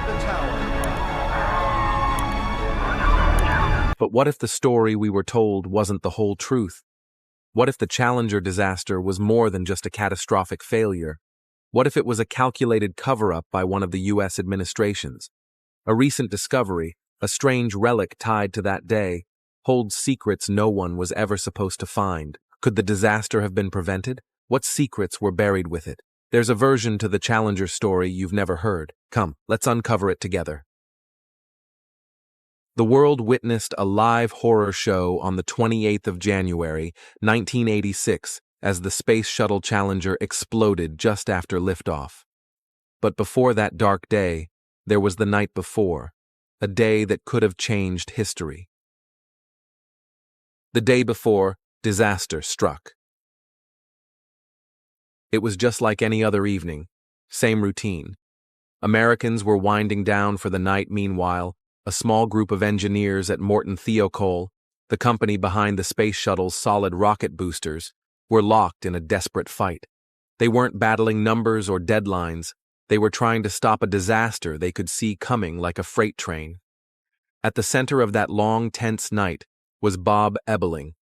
the tower. But what if the story we were told wasn't the whole truth? What if the Challenger disaster was more than just a catastrophic failure? What if it was a calculated cover-up by one of the U.S. administrations? A recent discovery, a strange relic tied to that day, holds secrets no one was ever supposed to find. Could the disaster have been prevented? What secrets were buried with it? There's a version to the Challenger story you've never heard. Come, let's uncover it together. The world witnessed a live horror show on the 28th of January, 1986, as the Space Shuttle Challenger exploded just after liftoff. But before that dark day, there was the night before, a day that could have changed history. The day before, disaster struck. It was just like any other evening, same routine. Americans were winding down for the night. Meanwhile, a small group of engineers at Morton Thiokol, the company behind the Space Shuttle's solid rocket boosters, were locked in a desperate fight. They weren't battling numbers or deadlines. They were trying to stop a disaster they could see coming like a freight train. At the center of that long, tense night was Bob Ebeling,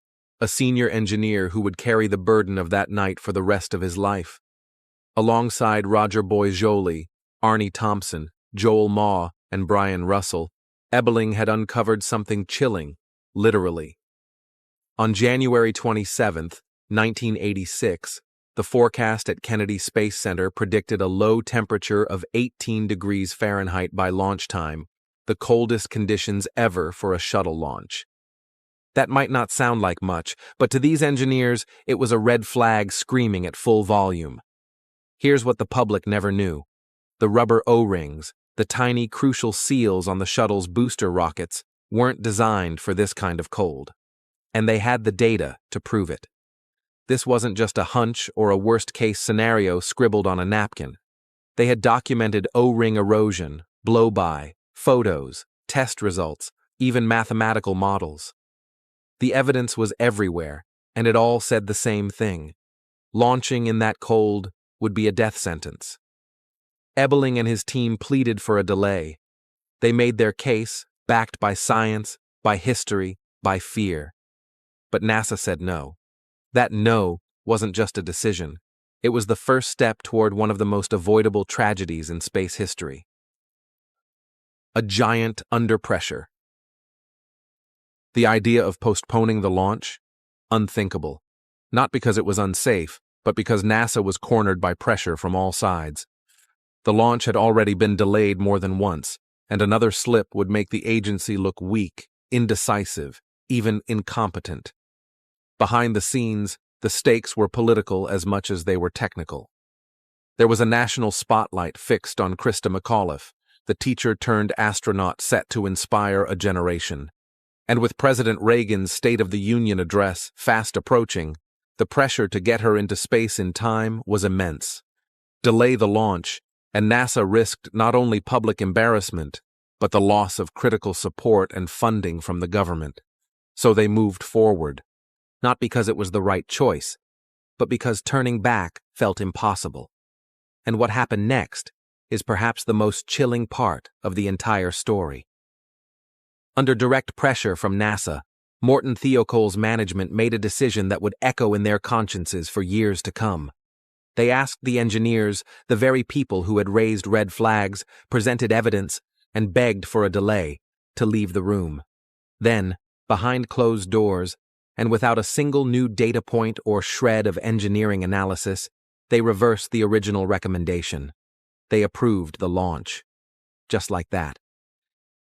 a senior engineer who would carry the burden of that night for the rest of his life. Alongside Roger Boisjoli, Arnie Thompson, Joel Maw, and Brian Russell, Ebeling had uncovered something chilling, literally. On January 27, 1986, the forecast at Kennedy Space Center predicted a low temperature of 18 degrees Fahrenheit by launch time, the coldest conditions ever for a shuttle launch. That might not sound like much, but to these engineers, it was a red flag screaming at full volume. Here's what the public never knew. The rubber O-rings, the tiny crucial seals on the shuttle's booster rockets, weren't designed for this kind of cold. And they had the data to prove it. This wasn't just a hunch or a worst-case scenario scribbled on a napkin. They had documented O-ring erosion, blow-by, photos, test results, even mathematical models. The evidence was everywhere, and it all said the same thing. Launching in that cold would be a death sentence. Ebeling and his team pleaded for a delay. They made their case, backed by science, by history, by fear. But NASA said no. That no wasn't just a decision. It was the first step toward one of the most avoidable tragedies in space history. A giant under pressure. The idea of postponing the launch? Unthinkable. Not because it was unsafe, but because NASA was cornered by pressure from all sides. The launch had already been delayed more than once, and another slip would make the agency look weak, indecisive, even incompetent. Behind the scenes, the stakes were political as much as they were technical. There was a national spotlight fixed on Krista McAuliffe, the teacher-turned-astronaut set to inspire a generation. And with President Reagan's State of the Union address fast approaching, the pressure to get her into space in time was immense. Delay the launch, and NASA risked not only public embarrassment, but the loss of critical support and funding from the government. So they moved forward, not because it was the right choice, but because turning back felt impossible. And what happened next is perhaps the most chilling part of the entire story. Under direct pressure from NASA, Morton Thiokol's management made a decision that would echo in their consciences for years to come. They asked the engineers, the very people who had raised red flags, presented evidence, and begged for a delay, to leave the room. Then, behind closed doors, and without a single new data point or shred of engineering analysis, they reversed the original recommendation. They approved the launch. Just like that.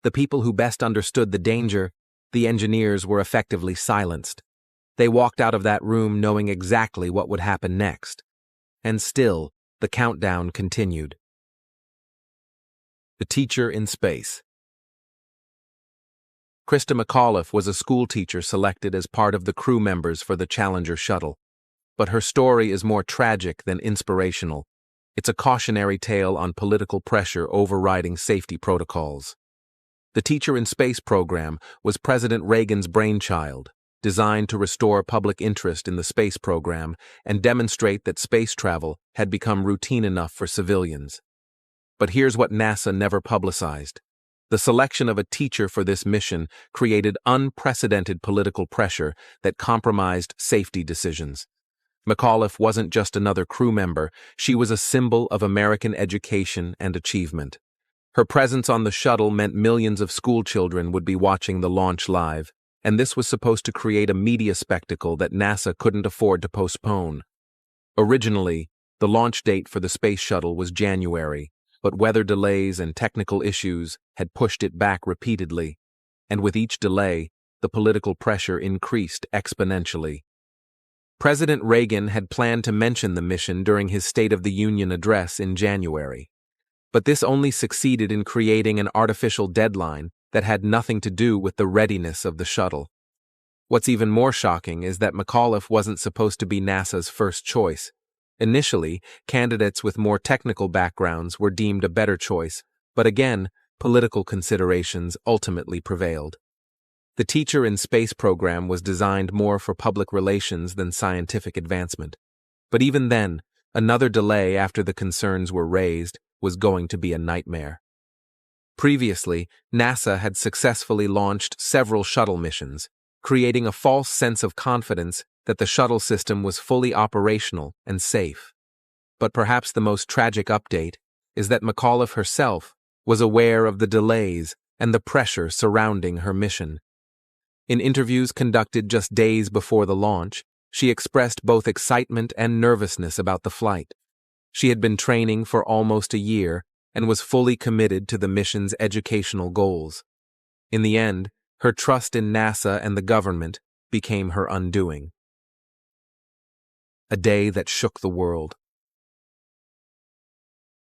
The people who best understood the danger, the engineers, were effectively silenced. They walked out of that room knowing exactly what would happen next. And still, the countdown continued. The teacher in space. Krista McAuliffe was a schoolteacher selected as part of the crew members for the Challenger shuttle. But her story is more tragic than inspirational. It's a cautionary tale on political pressure overriding safety protocols. The Teacher in Space program was President Reagan's brainchild, designed to restore public interest in the space program and demonstrate that space travel had become routine enough for civilians. But here's what NASA never publicized. The selection of a teacher for this mission created unprecedented political pressure that compromised safety decisions. McAuliffe wasn't just another crew member, she was a symbol of American education and achievement. Her presence on the shuttle meant millions of schoolchildren would be watching the launch live, and this was supposed to create a media spectacle that NASA couldn't afford to postpone. Originally, the launch date for the Space Shuttle was January, but weather delays and technical issues had pushed it back repeatedly, and with each delay, the political pressure increased exponentially. President Reagan had planned to mention the mission during his State of the Union address in January, but this only succeeded in creating an artificial deadline that had nothing to do with the readiness of the shuttle. What's even more shocking is that McAuliffe wasn't supposed to be NASA's first choice. Initially, candidates with more technical backgrounds were deemed a better choice, but again, political considerations ultimately prevailed. The Teacher in Space program was designed more for public relations than scientific advancement. But even then, another delay after the concerns were raised was going to be a nightmare. Previously, NASA had successfully launched several shuttle missions, creating a false sense of confidence that the shuttle system was fully operational and safe. But perhaps the most tragic update is that McAuliffe herself was aware of the delays and the pressure surrounding her mission. In interviews conducted just days before the launch, she expressed both excitement and nervousness about the flight. She had been training for almost a year and was fully committed to the mission's educational goals. In the end, her trust in NASA and the government became her undoing. A day that shook the world.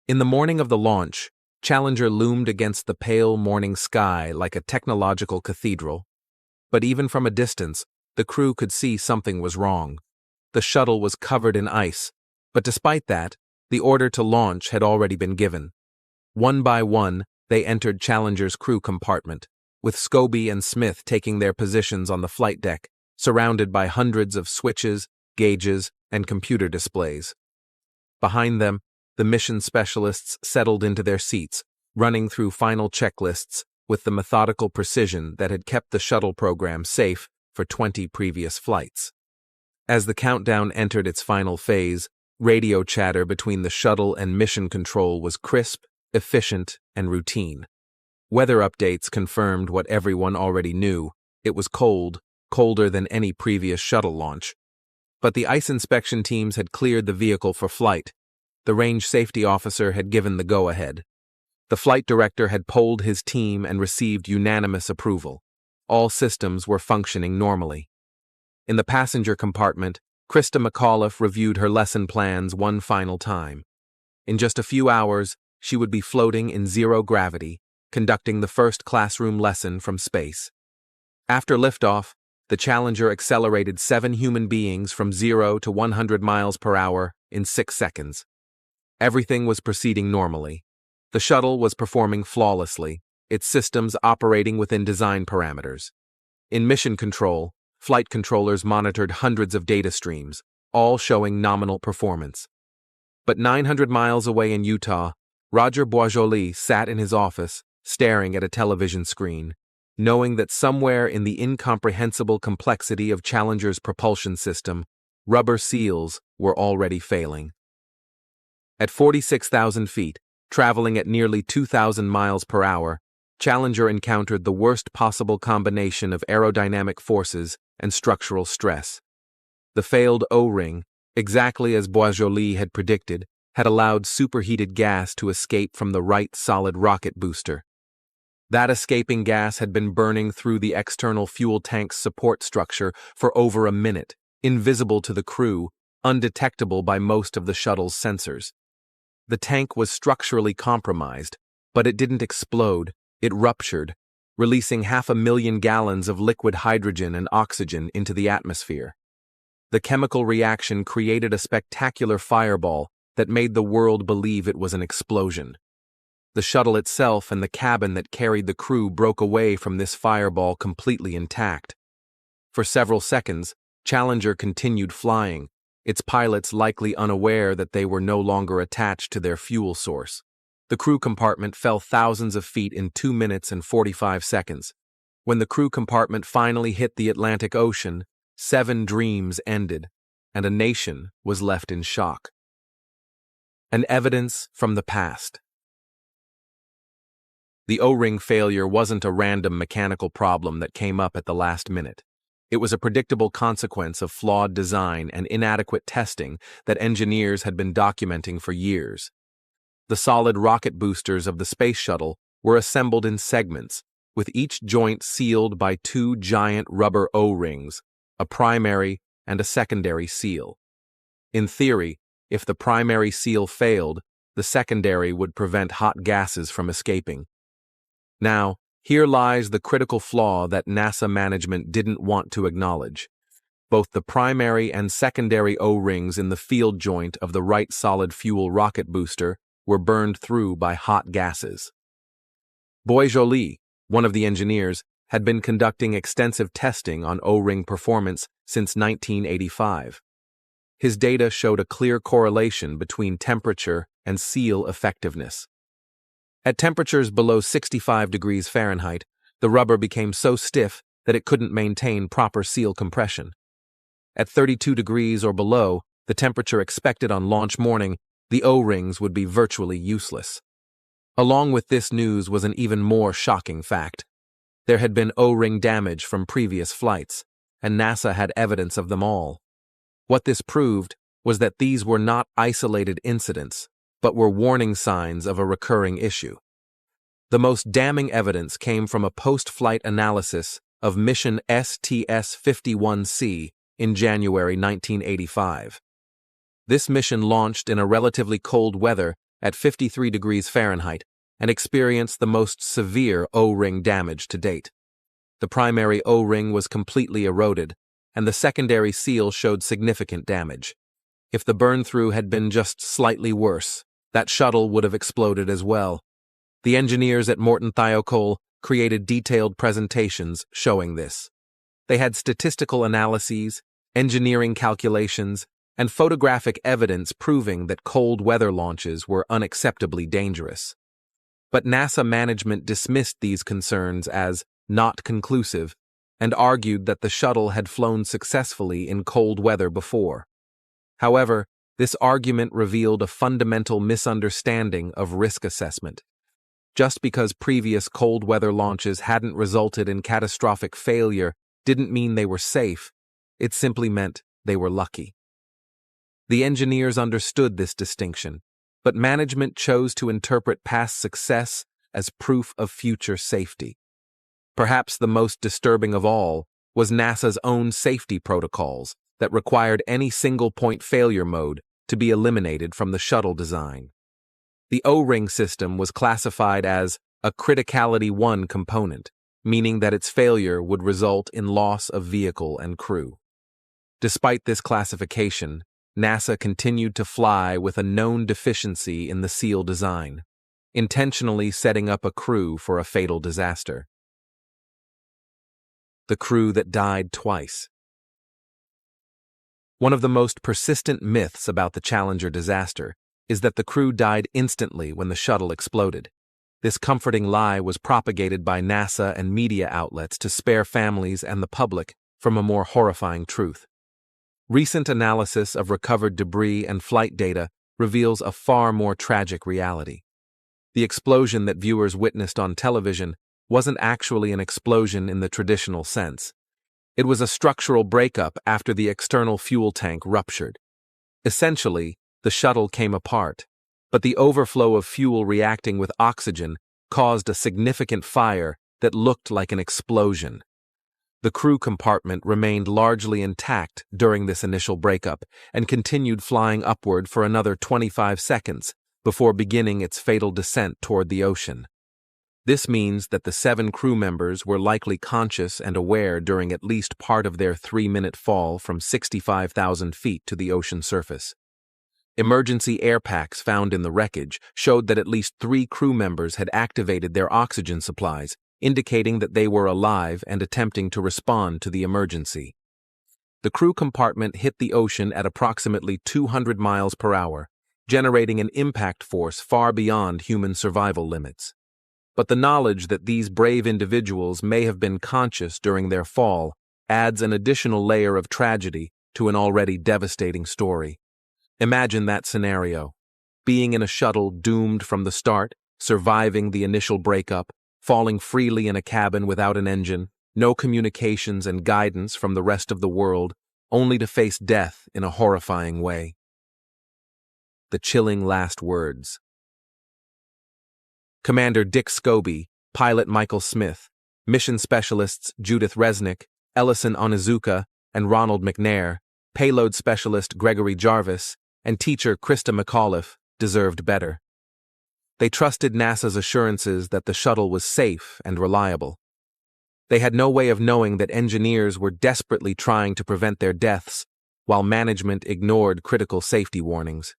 In the morning of the launch, Challenger loomed against the pale morning sky like a technological cathedral. But even from a distance, the crew could see something was wrong. The shuttle was covered in ice, but despite that, the order to launch had already been given. One by one, they entered Challenger's crew compartment, with Scobie and Smith taking their positions on the flight deck, surrounded by hundreds of switches, gauges, and computer displays. Behind them, the mission specialists settled into their seats, running through final checklists with the methodical precision that had kept the shuttle program safe for 20 previous flights. As the countdown entered its final phase, radio chatter between the shuttle and mission control was crisp, efficient, and routine. Weather updates confirmed what everyone already knew. It was cold, colder than any previous shuttle launch. But the ice inspection teams had cleared the vehicle for flight. The range safety officer had given the go-ahead. The flight director had polled his team and received unanimous approval. All systems were functioning normally. In the passenger compartment, Krista McAuliffe reviewed her lesson plans one final time. In just a few hours, she would be floating in zero gravity, conducting the first classroom lesson from space. After liftoff, the Challenger accelerated 7 human beings from 0 to 100 miles per hour in 6 seconds. Everything was proceeding normally. The shuttle was performing flawlessly, its systems operating within design parameters. In mission control, flight controllers monitored hundreds of data streams, all showing nominal performance. But 900 miles away in Utah, Roger Boisjoli sat in his office, staring at a television screen, knowing that somewhere in the incomprehensible complexity of Challenger's propulsion system, rubber seals were already failing. At 46,000 feet, traveling at nearly 2,000 miles per hour, Challenger encountered the worst possible combination of aerodynamic forces and structural stress. The failed O-ring, exactly as Boisjoli had predicted, had allowed superheated gas to escape from the right solid rocket booster. That escaping gas had been burning through the external fuel tank's support structure for over a minute, invisible to the crew, undetectable by most of the shuttle's sensors. The tank was structurally compromised, but it didn't explode, it ruptured, releasing 500,000 gallons of liquid hydrogen and oxygen into the atmosphere. The chemical reaction created a spectacular fireball that made the world believe it was an explosion. The shuttle itself and the cabin that carried the crew broke away from this fireball completely intact. For several seconds, Challenger continued flying, its pilots likely unaware that they were no longer attached to their fuel source. The crew compartment fell thousands of feet in 2 minutes and 45 seconds. When the crew compartment finally hit the Atlantic Ocean, 7 dreams ended, and a nation was left in shock. An evidence from the past. The O-ring failure wasn't a random mechanical problem that came up at the last minute. It was a predictable consequence of flawed design and inadequate testing that engineers had been documenting for years. The solid rocket boosters of the Space Shuttle were assembled in segments, with each joint sealed by 2 giant rubber O-rings, a primary and a secondary seal. In theory, if the primary seal failed, the secondary would prevent hot gases from escaping. Now, here lies the critical flaw that NASA management didn't want to acknowledge. Both the primary and secondary O-rings in the field joint of the right solid fuel rocket booster were burned through by hot gases. Boisjoli, one of the engineers, had been conducting extensive testing on O-ring performance since 1985. His data showed a clear correlation between temperature and seal effectiveness. At temperatures below 65 degrees Fahrenheit, the rubber became so stiff that it couldn't maintain proper seal compression. At 32 degrees or below, the temperature expected on launch morning, the O-rings would be virtually useless. Along with this news was an even more shocking fact. There had been O-ring damage from previous flights, and NASA had evidence of them all. What this proved was that these were not isolated incidents, but were warning signs of a recurring issue. The most damning evidence came from a post-flight analysis of mission STS-51C in January 1985. This mission launched in a relatively cold weather at 53 degrees Fahrenheit and experienced the most severe O-ring damage to date. The primary O-ring was completely eroded, and the secondary seal showed significant damage. If the burn-through had been just slightly worse, that shuttle would have exploded as well. The engineers at Morton Thiokol created detailed presentations showing this. They had statistical analyses, engineering calculations, and photographic evidence proving that cold weather launches were unacceptably dangerous. But NASA management dismissed these concerns as not conclusive and argued that the shuttle had flown successfully in cold weather before. However, this argument revealed a fundamental misunderstanding of risk assessment. Just because previous cold weather launches hadn't resulted in catastrophic failure didn't mean they were safe, it simply meant they were lucky. The engineers understood this distinction, but management chose to interpret past success as proof of future safety. Perhaps the most disturbing of all was NASA's own safety protocols that required any single-point failure mode to be eliminated from the shuttle design. The O-ring system was classified as a Criticality 1 component, meaning that its failure would result in loss of vehicle and crew. Despite this classification, NASA continued to fly with a known deficiency in the seal design, intentionally setting up a crew for a fatal disaster. The crew that died twice. One of the most persistent myths about the Challenger disaster is that the crew died instantly when the shuttle exploded. This comforting lie was propagated by NASA and media outlets to spare families and the public from a more horrifying truth. Recent analysis of recovered debris and flight data reveals a far more tragic reality. The explosion that viewers witnessed on television wasn't actually an explosion in the traditional sense. It was a structural breakup after the external fuel tank ruptured. Essentially, the shuttle came apart, but the overflow of fuel reacting with oxygen caused a significant fire that looked like an explosion. The crew compartment remained largely intact during this initial breakup and continued flying upward for another 25 seconds before beginning its fatal descent toward the ocean. This means that the 7 crew members were likely conscious and aware during at least part of their 3-minute fall from 65,000 feet to the ocean surface. Emergency air packs found in the wreckage showed that at least 3 crew members had activated their oxygen supplies, indicating that they were alive and attempting to respond to the emergency. The crew compartment hit the ocean at approximately 200 miles per hour, generating an impact force far beyond human survival limits. But the knowledge that these brave individuals may have been conscious during their fall adds an additional layer of tragedy to an already devastating story. Imagine that scenario: being in a shuttle doomed from the start, surviving the initial breakup, falling freely in a cabin without an engine, no communications and guidance from the rest of the world, only to face death in a horrifying way. The chilling last words. Commander Dick Scobie, pilot Michael Smith, mission specialists Judith Resnick, Ellison Onizuka, and Ronald McNair, payload specialist Gregory Jarvis, and teacher Krista McAuliffe deserved better. They trusted NASA's assurances that the shuttle was safe and reliable. They had no way of knowing that engineers were desperately trying to prevent their deaths, while management ignored critical safety warnings.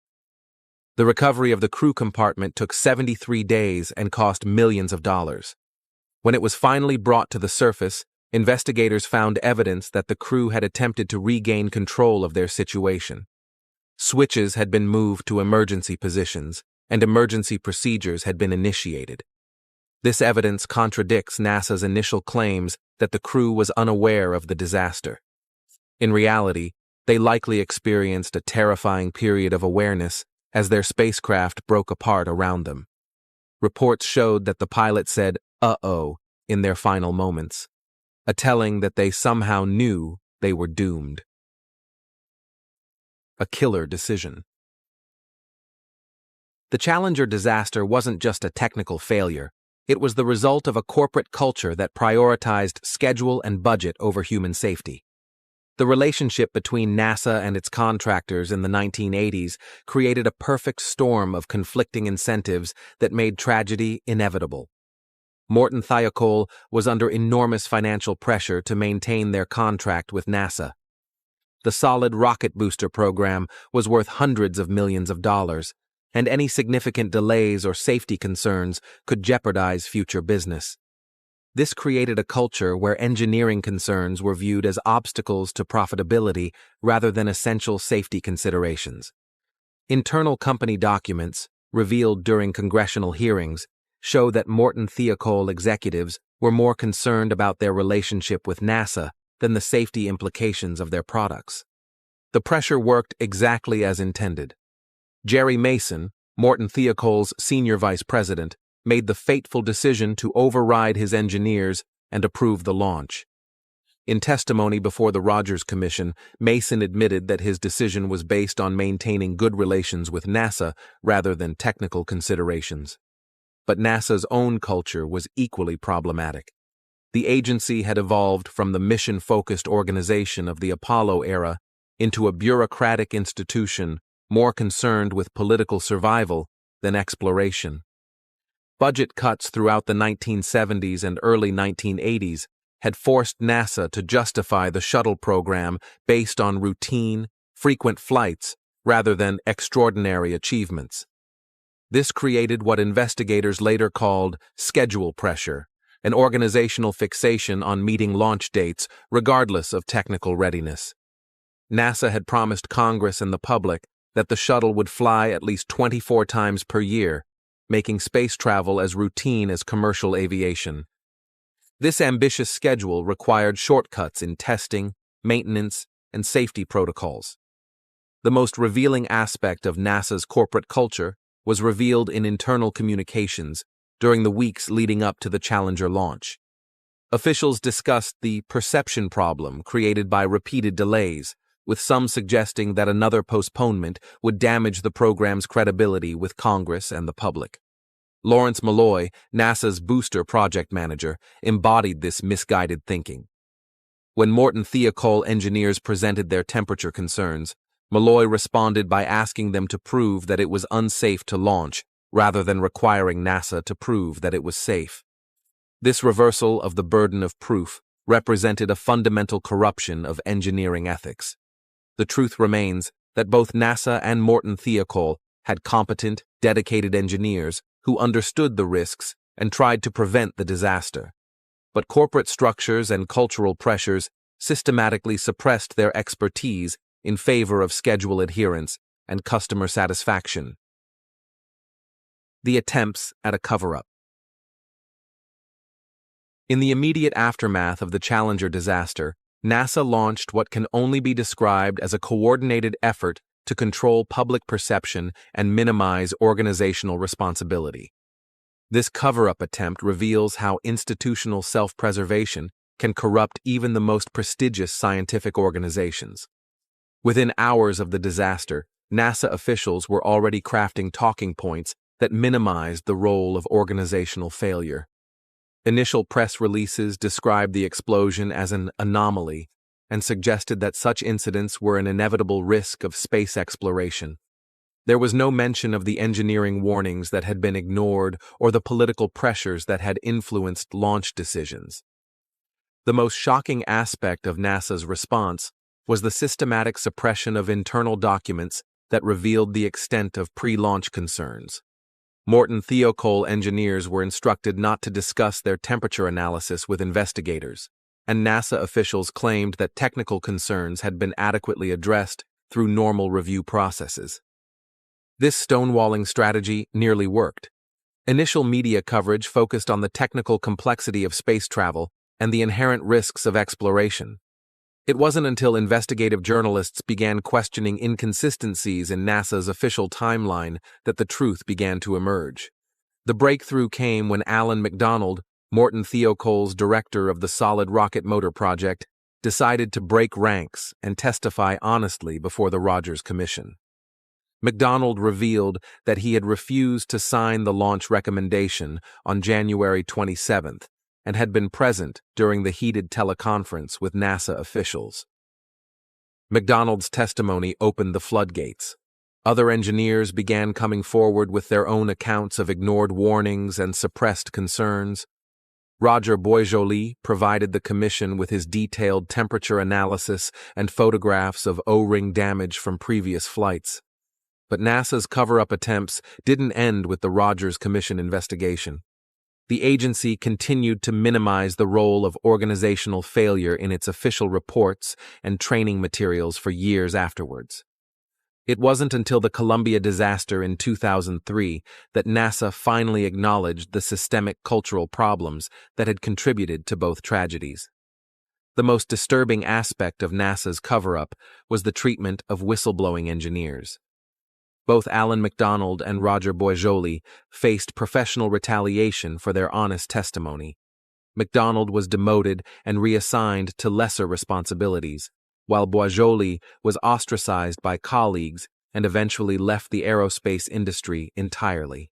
The recovery of the crew compartment took 73 days and cost millions of dollars. When it was finally brought to the surface, investigators found evidence that the crew had attempted to regain control of their situation. Switches had been moved to emergency positions, and emergency procedures had been initiated. This evidence contradicts NASA's initial claims that the crew was unaware of the disaster. In reality, they likely experienced a terrifying period of awareness as their spacecraft broke apart around them. Reports showed that the pilot said, "uh-oh," in their final moments, a telling that they somehow knew they were doomed. A killer decision. The Challenger disaster wasn't just a technical failure. It was the result of a corporate culture that prioritized schedule and budget over human safety. The relationship between NASA and its contractors in the 1980s created a perfect storm of conflicting incentives that made tragedy inevitable. Morton Thiokol was under enormous financial pressure to maintain their contract with NASA. The solid rocket booster program was worth hundreds of millions of dollars, and any significant delays or safety concerns could jeopardize future business. This created a culture where engineering concerns were viewed as obstacles to profitability rather than essential safety considerations. Internal company documents, revealed during congressional hearings, show that Morton Thiokol executives were more concerned about their relationship with NASA than the safety implications of their products. The pressure worked exactly as intended. Jerry Mason, Morton Thiokol's senior vice president, made the fateful decision to override his engineers and approve the launch. In testimony before the Rogers Commission, Mason admitted that his decision was based on maintaining good relations with NASA rather than technical considerations. But NASA's own culture was equally problematic. The agency had evolved from the mission-focused organization of the Apollo era into a bureaucratic institution more concerned with political survival than exploration. Budget cuts throughout the 1970s and early 1980s had forced NASA to justify the shuttle program based on routine, frequent flights rather than extraordinary achievements. This created what investigators later called schedule pressure, an organizational fixation on meeting launch dates regardless of technical readiness. NASA had promised Congress and the public that the shuttle would fly at least 24 times per year, making space travel as routine as commercial aviation. This ambitious schedule required shortcuts in testing, maintenance, and safety protocols. The most revealing aspect of NASA's corporate culture was revealed in internal communications during the weeks leading up to the Challenger launch. Officials discussed the perception problem created by repeated delays, with some suggesting that another postponement would damage the program's credibility with Congress and the public. Lawrence Malloy, NASA's booster project manager, embodied this misguided thinking. When Morton Thiokol engineers presented their temperature concerns, Malloy responded by asking them to prove that it was unsafe to launch, rather than requiring NASA to prove that it was safe. This reversal of the burden of proof represented a fundamental corruption of engineering ethics. The truth remains that both NASA and Morton Thiokol had competent, dedicated engineers who understood the risks and tried to prevent the disaster. But corporate structures and cultural pressures systematically suppressed their expertise in favor of schedule adherence and customer satisfaction. the attempts at a cover-up. In the immediate aftermath of the Challenger disaster, NASA launched what can only be described as a coordinated effort to control public perception and minimize organizational responsibility. This cover-up attempt reveals how institutional self-preservation can corrupt even the most prestigious scientific organizations. Within hours of the disaster, NASA officials were already crafting talking points that minimized the role of organizational failure. Initial press releases described the explosion as an anomaly and suggested that such incidents were an inevitable risk of space exploration. There was no mention of the engineering warnings that had been ignored or the political pressures that had influenced launch decisions. The most shocking aspect of NASA's response was the systematic suppression of internal documents that revealed the extent of pre-launch concerns. Morton Thiokol engineers were instructed not to discuss their temperature analysis with investigators, and NASA officials claimed that technical concerns had been adequately addressed through normal review processes. This stonewalling strategy nearly worked. Initial media coverage focused on the technical complexity of space travel and the inherent risks of exploration. It wasn't until investigative journalists began questioning inconsistencies in NASA's official timeline that the truth began to emerge. The breakthrough came when Alan McDonald, Morton Thiokol's director of the Solid Rocket Motor Project, decided to break ranks and testify honestly before the Rogers Commission. McDonald revealed that he had refused to sign the launch recommendation on January 27th and had been present during the heated teleconference with NASA officials. McDonald's testimony opened the floodgates. Other engineers began coming forward with their own accounts of ignored warnings and suppressed concerns. Roger Boisjoli provided the commission with his detailed temperature analysis and photographs of O-ring damage from previous flights. But NASA's cover-up attempts didn't end with the Rogers Commission investigation. The agency continued to minimize the role of organizational failure in its official reports and training materials for years afterwards. It wasn't until the Columbia disaster in 2003 that NASA finally acknowledged the systemic cultural problems that had contributed to both tragedies. The most disturbing aspect of NASA's cover-up was the treatment of whistleblowing engineers. Both Alan McDonald and Roger Boisjoli faced professional retaliation for their honest testimony. McDonald was demoted and reassigned to lesser responsibilities, while Boisjoli was ostracized by colleagues and eventually left the aerospace industry entirely.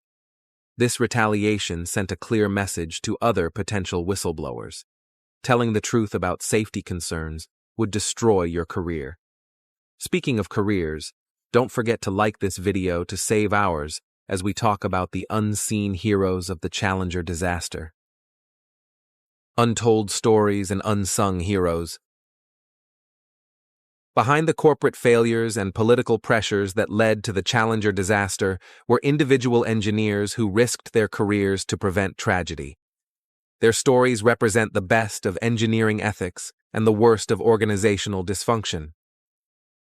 This retaliation sent a clear message to other potential whistleblowers. Telling the truth about safety concerns would destroy your career. Speaking of careers, don't forget to like this video to save ours as we talk about the unseen heroes of the Challenger disaster. Untold stories and unsung heroes. Behind the corporate failures and political pressures that led to the Challenger disaster were individual engineers who risked their careers to prevent tragedy. Their stories represent the best of engineering ethics and the worst of organizational dysfunction.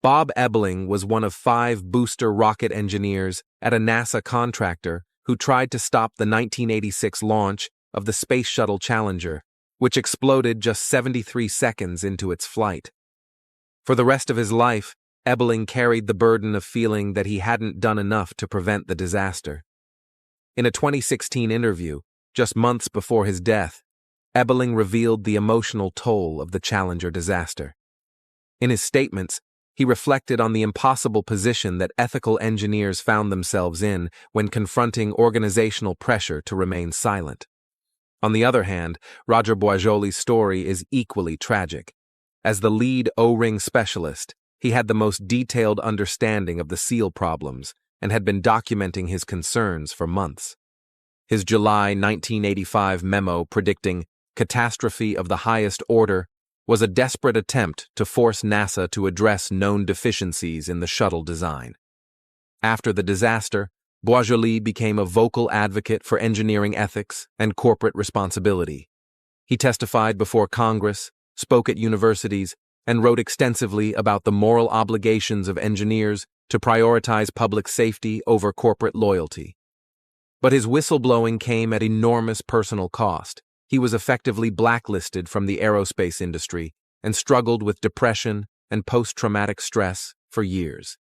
Bob Ebeling was one of 5 booster rocket engineers at a NASA contractor who tried to stop the 1986 launch of the Space Shuttle Challenger, which exploded just 73 seconds into its flight. For the rest of his life, Ebeling carried the burden of feeling that he hadn't done enough to prevent the disaster. In a 2016 interview, just months before his death, Ebeling revealed the emotional toll of the Challenger disaster. In his statements, he reflected on the impossible position that ethical engineers found themselves in when confronting organizational pressure to remain silent. On the other hand, Roger Boisjoli's story is equally tragic. As the lead O-ring specialist, he had the most detailed understanding of the seal problems and had been documenting his concerns for months. His July 1985 memo predicting catastrophe of the highest order was a desperate attempt to force NASA to address known deficiencies in the shuttle design. After the disaster, Boisjoli became a vocal advocate for engineering ethics and corporate responsibility. He testified before Congress, spoke at universities, and wrote extensively about the moral obligations of engineers to prioritize public safety over corporate loyalty. But his whistleblowing came at enormous personal cost. He was effectively blacklisted from the aerospace industry and struggled with depression and post-traumatic stress for years.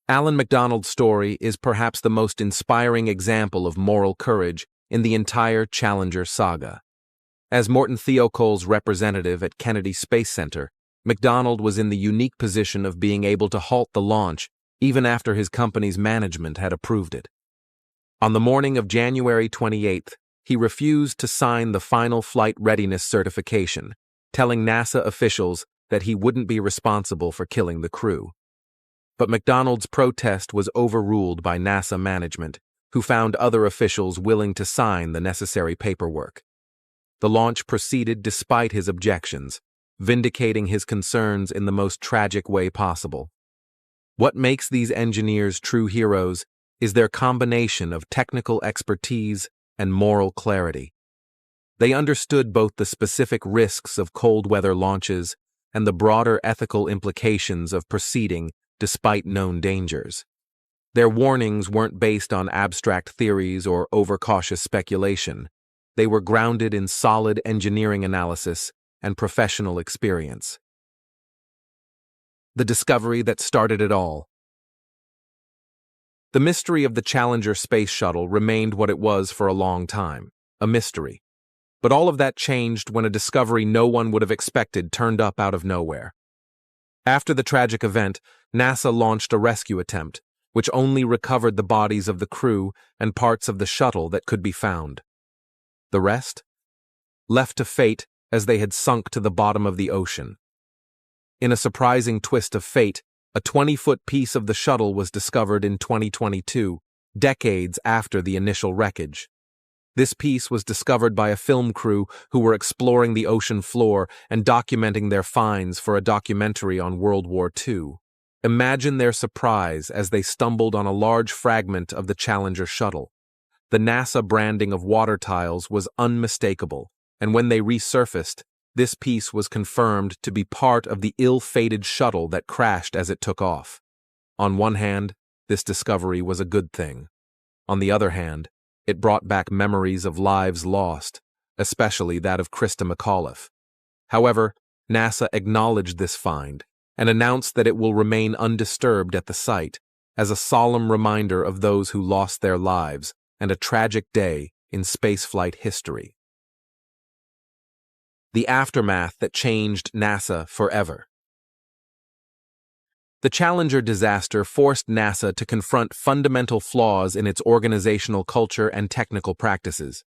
Alan McDonald's story is perhaps the most inspiring example of moral courage in the entire Challenger saga. As Morton Theokole's representative at Kennedy Space Center, McDonald was in the unique position of being able to halt the launch even after his company's management had approved it. On the morning of January 28th, he refused to sign the final flight readiness certification, telling NASA officials that he wouldn't be responsible for killing the crew. But McDonald's protest was overruled by NASA management, who found other officials willing to sign the necessary paperwork. The launch proceeded despite his objections, vindicating his concerns in the most tragic way possible. What makes these engineers true heroes is their combination of technical expertise and moral clarity. They understood both the specific risks of cold weather launches and the broader ethical implications of proceeding despite known dangers. Their warnings weren't based on abstract theories or overcautious speculation. They were grounded in solid engineering analysis and professional experience. The discovery that started it all. The mystery of the Challenger space shuttle remained what it was for a long time, a mystery. But all of that changed when a discovery no one would have expected turned up out of nowhere. After the tragic event, NASA launched a rescue attempt, which only recovered the bodies of the crew and parts of the shuttle that could be found. The rest? Left to fate as they had sunk to the bottom of the ocean. In a surprising twist of fate, a 20-foot piece of the shuttle was discovered in 2022, decades after the initial wreckage. This piece was discovered by a film crew who were exploring the ocean floor and documenting their finds for a documentary on World War II. Imagine their surprise as they stumbled on a large fragment of the Challenger shuttle. The NASA branding of water tiles was unmistakable, and when they resurfaced, this piece was confirmed to be part of the ill-fated shuttle that crashed as it took off. On one hand, this discovery was a good thing. On the other hand, it brought back memories of lives lost, especially that of Krista McAuliffe. However, NASA acknowledged this find and announced that it will remain undisturbed at the site as a solemn reminder of those who lost their lives and a tragic day in spaceflight history. The aftermath that changed NASA forever. The Challenger disaster forced NASA to confront fundamental flaws in its organizational culture and technical practices.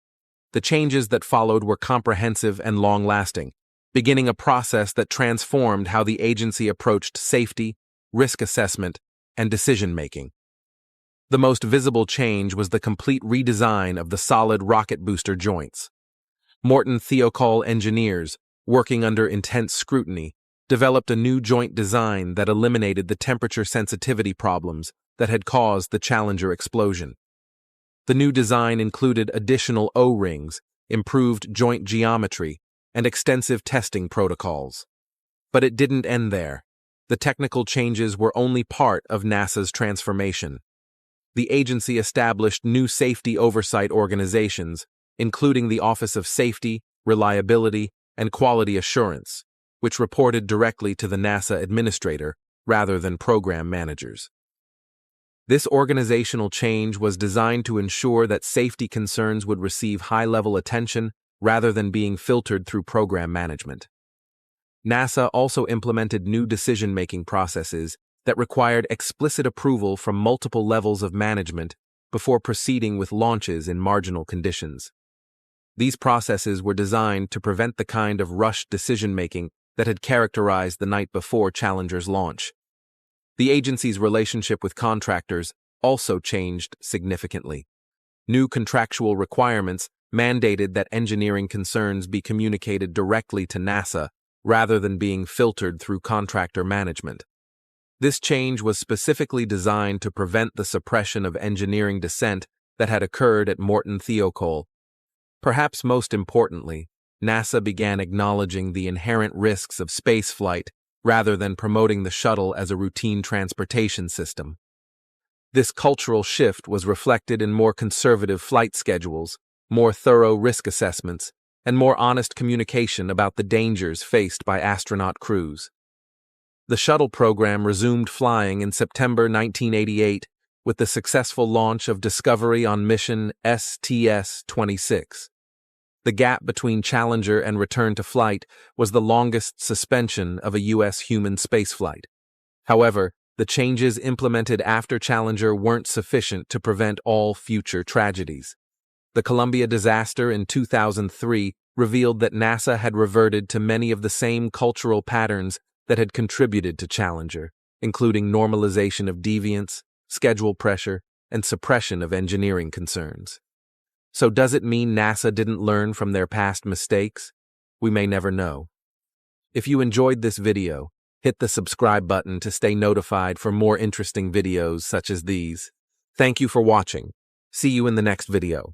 The changes that followed were comprehensive and long-lasting, beginning a process that transformed how the agency approached safety, risk assessment, and decision-making. The most visible change was the complete redesign of the solid rocket booster joints. Morton Thiokol engineers, working under intense scrutiny, developed a new joint design that eliminated the temperature sensitivity problems that had caused the Challenger explosion. The new design included additional O-rings, improved joint geometry, and extensive testing protocols. But it didn't end there. The technical changes were only part of NASA's transformation. The agency established new safety oversight organizations, including the Office of Safety, Reliability, and Quality Assurance, which reported directly to the NASA administrator rather than program managers. This organizational change was designed to ensure that safety concerns would receive high-level attention rather than being filtered through program management. NASA also implemented new decision-making processes that required explicit approval from multiple levels of management before proceeding with launches in marginal conditions. These processes were designed to prevent the kind of rushed decision-making that had characterized the night before Challenger's launch. The agency's relationship with contractors also changed significantly. New contractual requirements mandated that engineering concerns be communicated directly to NASA rather than being filtered through contractor management. This change was specifically designed to prevent the suppression of engineering dissent that had occurred at Morton Thiokol. Perhaps most importantly, NASA began acknowledging the inherent risks of spaceflight rather than promoting the shuttle as a routine transportation system. This cultural shift was reflected in more conservative flight schedules, more thorough risk assessments, and more honest communication about the dangers faced by astronaut crews. The shuttle program resumed flying in September 1988 with the successful launch of Discovery on mission STS-26. The gap between Challenger and return to flight was the longest suspension of a U.S. human spaceflight. However, the changes implemented after Challenger weren't sufficient to prevent all future tragedies. The Columbia disaster in 2003 revealed that NASA had reverted to many of the same cultural patterns that had contributed to Challenger, including normalization of deviance, schedule pressure, and suppression of engineering concerns. So does it mean NASA didn't learn from their past mistakes? We may never know. If you enjoyed this video, hit the subscribe button to stay notified for more interesting videos such as these. Thank you for watching. See you in the next video.